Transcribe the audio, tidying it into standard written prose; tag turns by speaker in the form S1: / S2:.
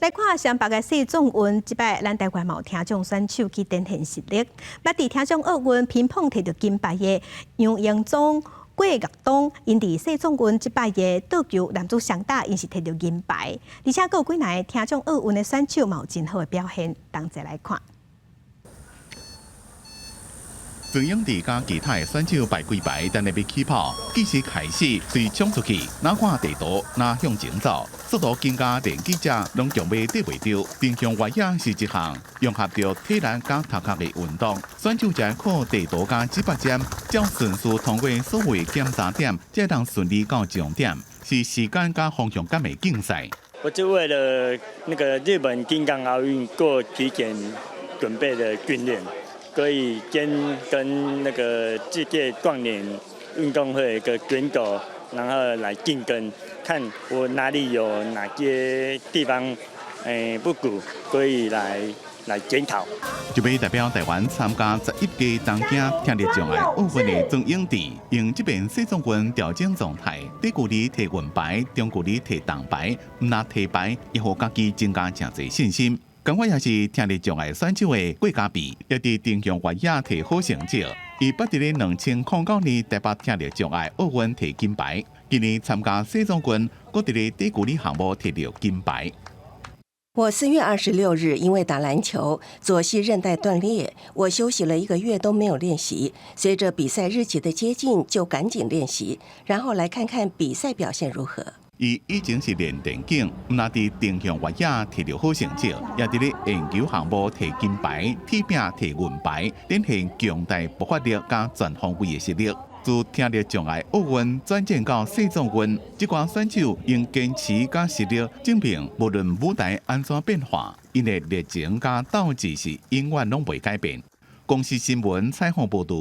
S1: 来看上北的世总运，即摆咱台湾嘛有听众选手去展现实力。捌伫听众奥运乒乓摕到金牌的杨英宗、郭岳东，因伫世总运即摆的倒球男子双打，因是摕到银牌，而且还有几名听众奥运的选手嘛有真好的表现，同齐来看。
S2: 曾英地甲其他的选手排几排，等下要起跑，计时开始，随冲出去，哪看地图，哪向前走，速度更加连记者拢强要得袂着。定向越野是一项融合着体能甲头壳的运动，选手才靠地图甲指北针，照顺序通过所有检查点，才能顺利到终点，是时间甲方向感的竞赛。
S3: 我就为了那个日本金刚奥运做体检准备的训练。 所以跟那个世界壮年运动会一个选手，然后来竞争，看我哪里有哪些地方不足，所以来检讨。
S2: 这位代表台湾参加11届东京听力障碍奥运的曾英智，用这边世总运调整状态，短距离摕银牌，中距离摕铜牌，唔拿摕牌，也互家己增加真侪信心。 同我也是听力障碍选手的郭家碧，也伫定向越野摕好成绩。伊捌伫咧2009年台北听力障碍奥运摕金牌，今年参加世总运，搁伫咧短距离项目摕到金牌。
S4: 我4月26日因为打篮球左膝韧带断裂，我休息了1个月都没有练习。随着比赛日期的接近，就赶紧练习，然后来看看比赛表现如何。
S2: 伊以前是练电竞，唔但伫定向越野摕到好成绩，也伫咧篮球项目摕金牌、铁饼摕银牌，展现强大爆发力甲全方位的实力。自听力障碍奥运转战到世总运，这群选手用坚持甲实力证明，无论舞台安怎变化，因的热情甲斗志是永远拢袂改变。公司新闻采访报道。